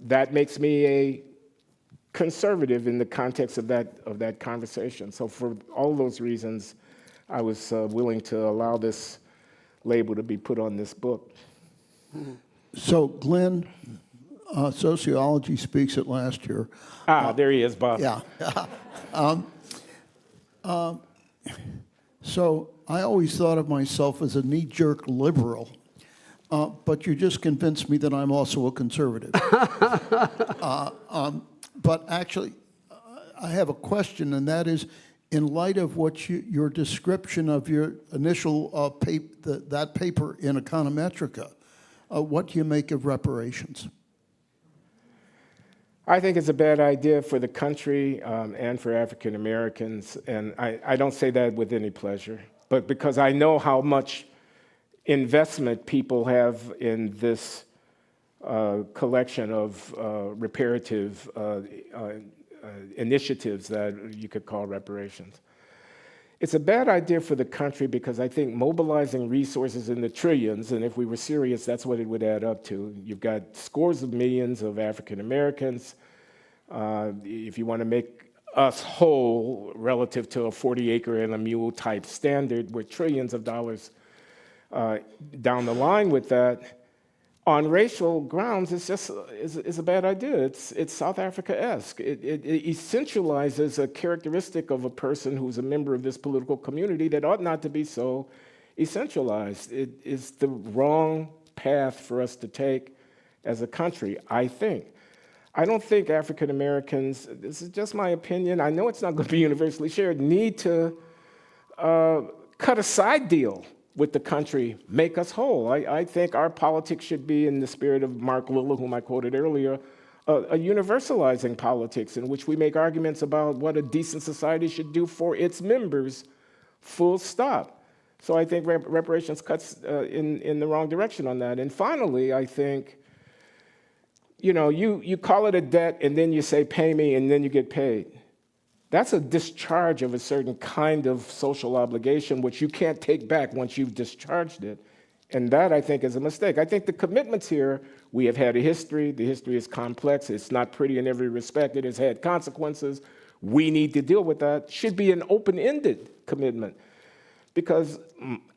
that makes me a conservative in the context of that conversation. So for all those reasons, I was willing to allow this label to be put on this book. So, Glenn, Sociology Speaks at last year. There he is, Bob. Yeah. So I always thought of myself as a knee-jerk liberal, but you just convinced me that I'm also a conservative. But actually, I have a question, and that is, in light of what your description of your initial that paper in Econometrica, what do you make of reparations? I think it's a bad idea for the country and for African Americans, and I don't say that with any pleasure, but because I know how much investment people have in this collection of reparative initiatives that you could call reparations. It's a bad idea for the country because I think mobilizing resources in the trillions, and if we were serious, that's what it would add up to. You've got scores of millions of African Americans. If you want to make us whole relative to a 40-acre and a mule type standard, we're trillions of dollars down the line with that. On racial grounds, it's a bad idea. It's South Africa-esque. It essentializes a characteristic of a person who's a member of this political community that ought not to be so essentialized. It is the wrong path for us to take as a country, I think. I don't think African Americans, this is just my opinion, I know it's not going to be universally shared, need to cut a side deal with the country, make us whole. I think our politics should be, in the spirit of Mark Lilla, whom I quoted earlier, a universalizing politics in which we make arguments about what a decent society should do for its members, full stop. So I think reparations cuts in the wrong direction on that. And finally, I think, you call it a debt and then you say, pay me, and then you get paid. That's a discharge of a certain kind of social obligation, which you can't take back once you've discharged it. And that, I think, is a mistake. I think the commitments here, we have had a history. The history is complex. It's not pretty in every respect. It has had consequences. We need to deal with that. Should be an open-ended commitment. Because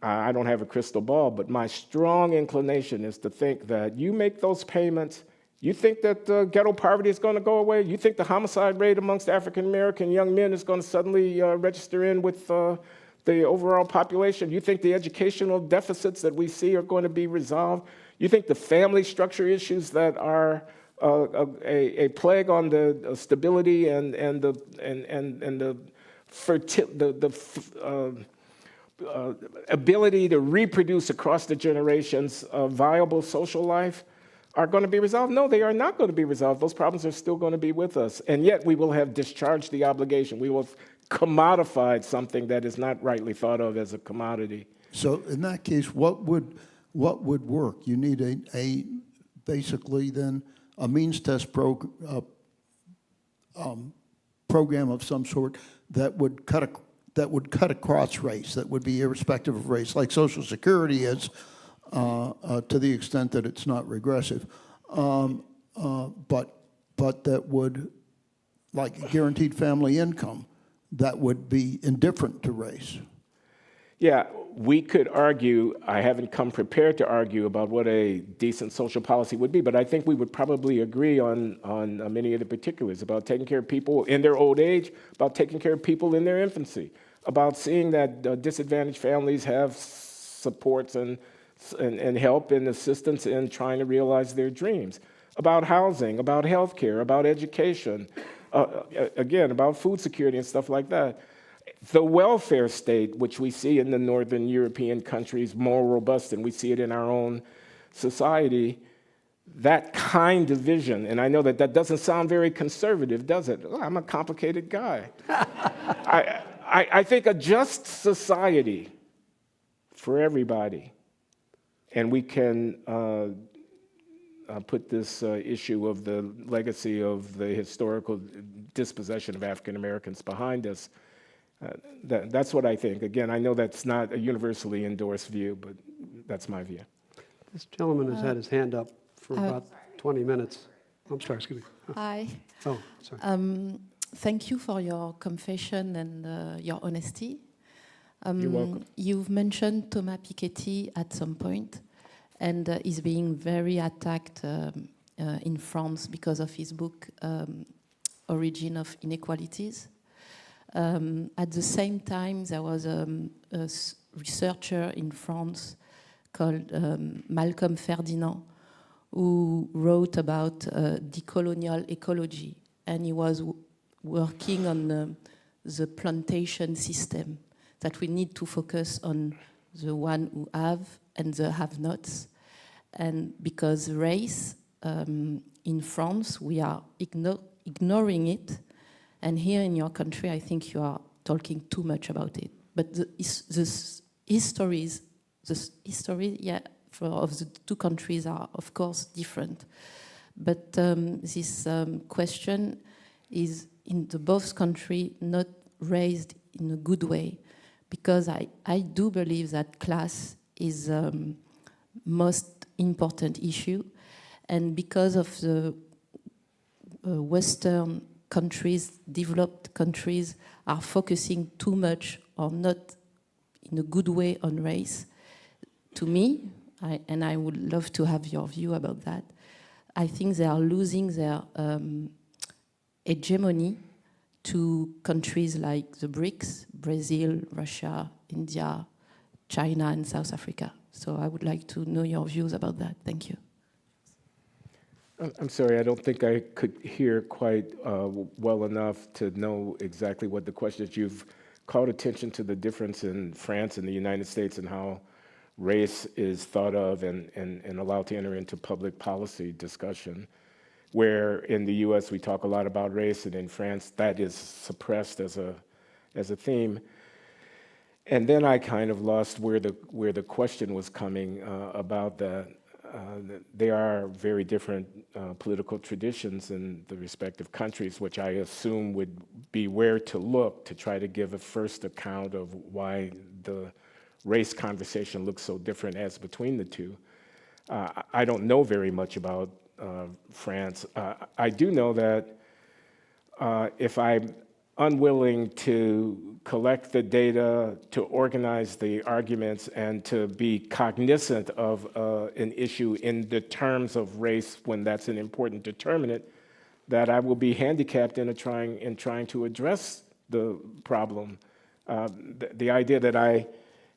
I don't have a crystal ball, but my strong inclination is to think that you make those payments. You think that ghetto poverty is going to go away? You think the homicide rate amongst African-American young men is going to suddenly register in with the overall population? You think the educational deficits that we see are going to be resolved? You think the family structure issues that are a plague on the stability and the ability to reproduce across the generations a viable social life are going to be resolved? No, they are not going to be resolved. Those problems are still going to be with us. And yet we will have discharged the obligation. We will have commodified something that is not rightly thought of as a commodity. So in that case, what would work? You need a basically then a means test program of some sort that would cut across race, that would be irrespective of race, like Social Security is. To the extent that it's not regressive, but that would, like guaranteed family income, that would be indifferent to race. Yeah, we could argue, I haven't come prepared to argue about what a decent social policy would be, but I think we would probably agree on many of the particulars about taking care of people in their old age, about taking care of people in their infancy, about seeing that disadvantaged families have supports and help and assistance in trying to realize their dreams, about housing, about healthcare, about education, again, about food security and stuff like that. The welfare state, which we see in the Northern European countries more robust than we see it in our own society, that kind of vision, and I know that that doesn't sound very conservative, does it? Oh, I'm a complicated guy. I think a just society for everybody, and we can put this issue of the legacy of the historical dispossession of African Americans behind us. That's what I think. Again, I know that's not a universally endorsed view, but that's my view. This gentleman has had his hand up for about 20 minutes. I'm sorry, excuse me. Hi. Oh, sorry. Thank you for your confession and your honesty. You're welcome. You've mentioned Thomas Piketty at some point, and he's being very attacked in France because of his book, Origin of Inequalities. At the same time, there was a researcher in France called Malcolm Ferdinand, who wrote about decolonial ecology, and he was working on the plantation system, that we need to focus on the one who have and the have-nots. And because race, in France, we are ignoring it, and here in your country, I think you are talking too much about it. But the history, of the two countries are, of course, different. But this question is, in the both countries, not raised in a good way, because I do believe that class is the most important issue, and because of the Western countries, developed countries, are focusing too much or not in a good way on race, to me, and I would love to have your view about that, I think they are losing their hegemony to countries like the BRICS, Brazil, Russia, India, China, and South Africa. So I would like to know your views about that. Thank you. I'm sorry, I don't think I could hear quite well enough to know exactly what the question is. You've called attention to the difference in France and the United States and how race is thought of and allowed to enter into public policy discussion, where in the US we talk a lot about race, and in France that is suppressed as a theme. And then I kind of lost where the question was coming about that. There are very different political traditions in the respective countries, which I assume would be where to look to try to give a first account of why the race conversation looks so different as between the two. I don't know very much about France. I do know that if I'm unwilling to collect the data, to organize the arguments, and to be cognizant of an issue in the terms of race when that's an important determinant, that I will be handicapped in trying to address the problem. The idea that I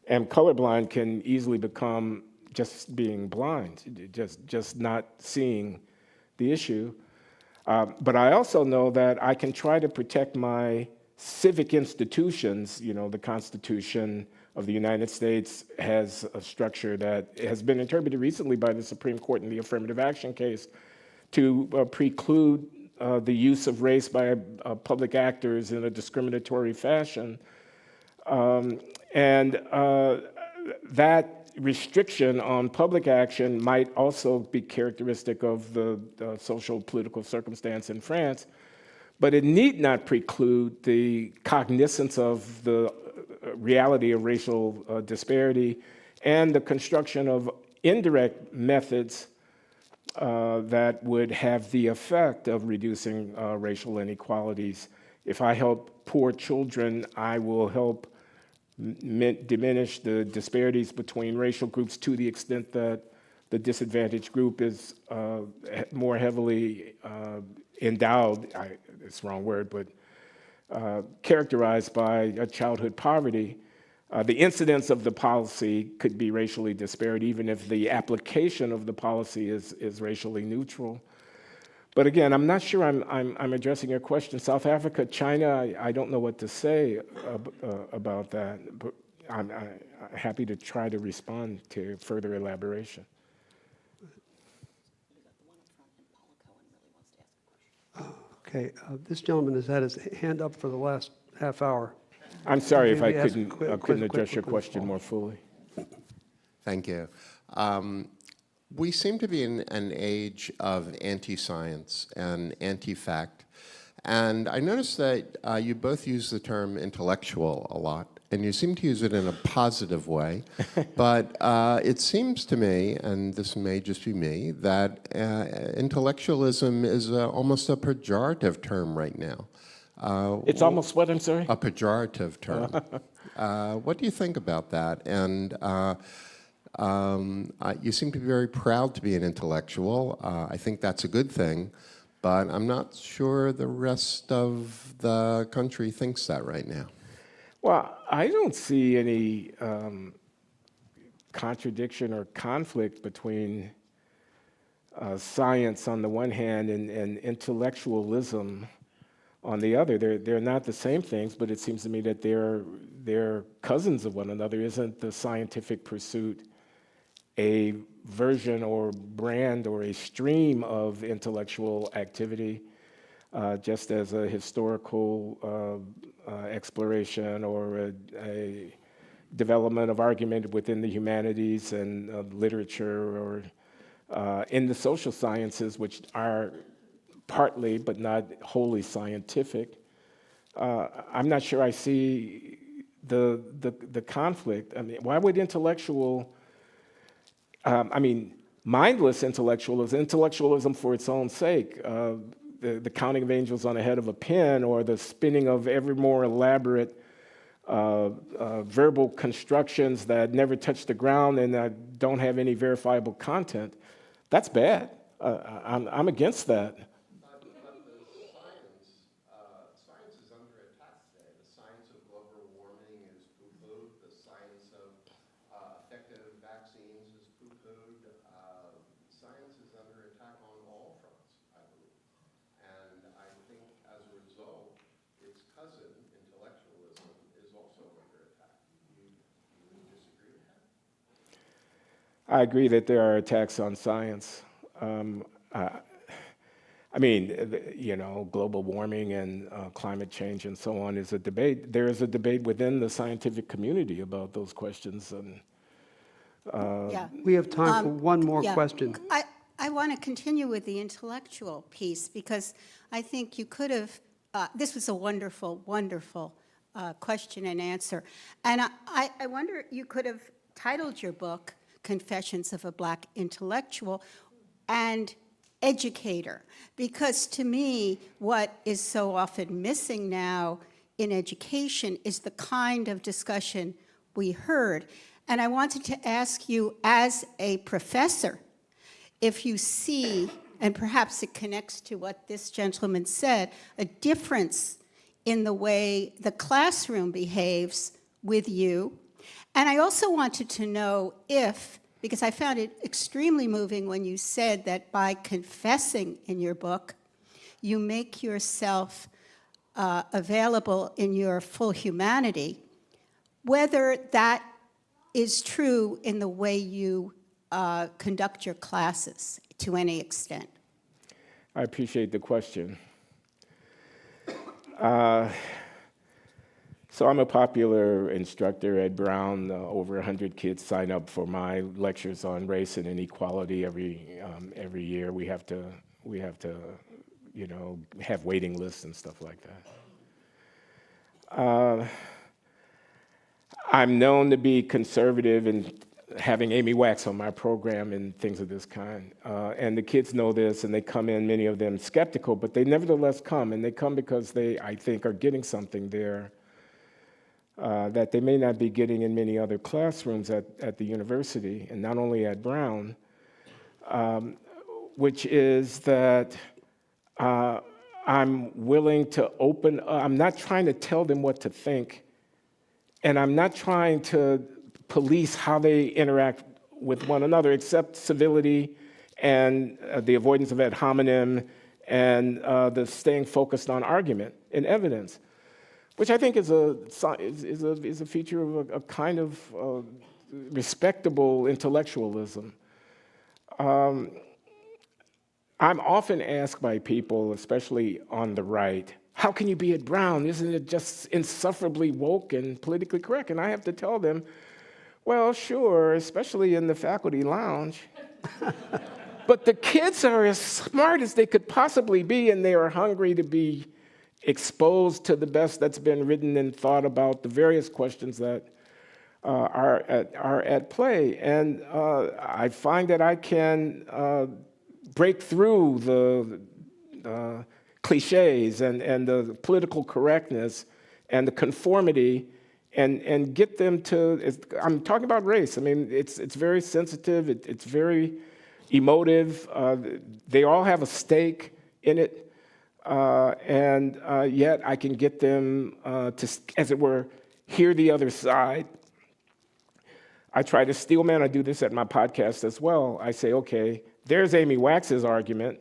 am colorblind can easily become just being blind, just not seeing the issue. But I also know that I can try to protect my civic institutions. You know, the Constitution of the United States has a structure that has been interpreted recently by the Supreme Court in the affirmative action case to preclude the use of race by public actors in a discriminatory fashion. That restriction on public action might also be characteristic of the social political circumstance in France, but it need not preclude the cognizance of the reality of racial disparity and the construction of indirect methods that would have the effect of reducing racial inequalities. If I help poor children, I will help diminish the disparities between racial groups to the extent that the disadvantaged group is more heavily endowed, it's the wrong word, but characterized by a childhood poverty, the incidence of the policy could be racially disparate, even if the application of the policy is racially neutral. But again, I'm not sure I'm addressing your question. South Africa, China, I don't know what to say about that, but I'm happy to try to respond to further elaboration. Okay, this gentleman has had his hand up for the last half hour. I'm sorry if I Maybe ask a couldn't quick address your follow-up. question more fully. Thank you. We seem to be in an age of anti-science and anti-fact. And I noticed that you both use the term intellectual a lot, and you seem to use it in a positive way. But it seems to me, and this may just be me, that intellectualism is almost a pejorative term right now. It's almost what, I'm sorry? A pejorative term. What do you think about that? And you seem to be very proud to be an intellectual. I think that's a good thing, but I'm not sure the rest of the country thinks that right now. Well, I don't see any contradiction or conflict between science on the one hand and intellectualism on the other. They're not the same things, but it seems to me that they're cousins of one another. Isn't the scientific pursuit a version or brand or a stream of intellectual activity, just as a historical exploration or a development of argument within the humanities and literature, or in the social sciences, which are partly but not wholly scientific? I'm not sure I see the conflict. I mean, why would mindless intellectualism for its own sake, the counting of angels on the head of a pin, or the spinning of ever more elaborate verbal constructions that never touch the ground and don't have any verifiable content, that's bad. I'm against that. But the science is under attack today. The science of global warming is poo-pooed. The science of effective vaccines is poo-pooed. Science is under attack on all fronts, I believe. And I think as a result, its cousin, intellectualism, is also under attack. Do you disagree with that? I agree that there are attacks on science. Global warming and climate change and so on is a debate. There is a debate within the scientific community about those questions. And Yeah. We have time for one more Yeah. question. I want to continue with the intellectual piece, because I think you could have, this was a wonderful, wonderful question and answer. And I wonder, you could have titled your book, Confessions of a Black Intellectual, and educator, because to me, what is so often missing now in education is the kind of discussion we heard. And I wanted to ask you, as a professor, if you see, and perhaps it connects to what this gentleman said, a difference in the way the classroom behaves with you. And I also wanted to know if, because I found it extremely moving when you said that by confessing in your book, you make yourself available in your full humanity, whether that is true in the way you conduct your classes to any extent. I appreciate the question. So I'm a popular instructor at Brown. Over 100 kids sign up for my lectures on race and inequality every year. We have to have waiting lists and stuff like that. I'm known to be conservative in having Amy Wax on my program and things of this kind. And the kids know this, and they come in, many of them skeptical, but they nevertheless come, and they come because they, I think, are getting something there. that they may not be getting in many other classrooms at the university, and not only at Brown, which is that I'm willing to open, I'm not trying to tell them what to think, and I'm not trying to police how they interact with one another, except civility and the avoidance of ad hominem and the staying focused on argument and evidence, which I think is a feature of a kind of respectable intellectualism. I'm often asked by people, especially on the right, how can you be at Brown? Isn't it just insufferably woke and politically correct? And I have to tell them, well, sure, especially in the faculty lounge. But the kids are as smart as they could possibly be, and they are hungry to be exposed to the best that's been written and thought about the various questions that are at play. And I find that I can break through the cliches and the political correctness and the conformity and get them to, I'm talking about race. I mean, it's very sensitive, it's very emotive. They all have a stake in it. And yet I can get them to, as it were, hear the other side. I try to steelman, I do this at my podcast as well. I say, okay, there's Amy Wax's argument.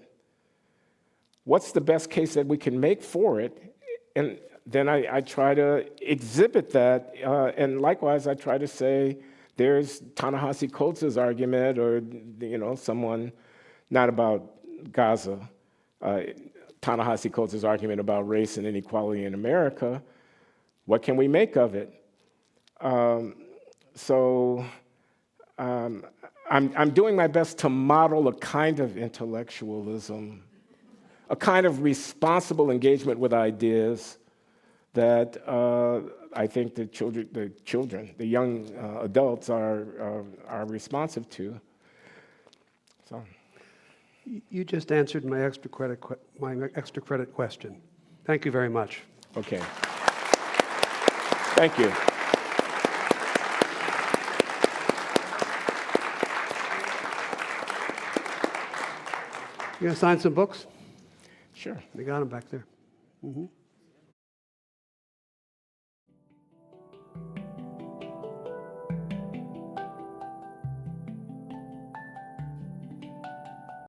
What's the best case that we can make for it? And then I try to exhibit that. And likewise, I try to say, there's Ta-Nehisi Coates' argument, or someone, not about Gaza, Ta-Nehisi Coates' argument about race and inequality in America. What can we make of it? I'm doing my best to model a kind of intellectualism, a kind of responsible engagement with ideas that I think the young adults are responsive to. So. You just answered my extra credit question. Thank you very much. Okay. Thank you. You gonna sign some books? Sure. They got them back there. Mm-hmm.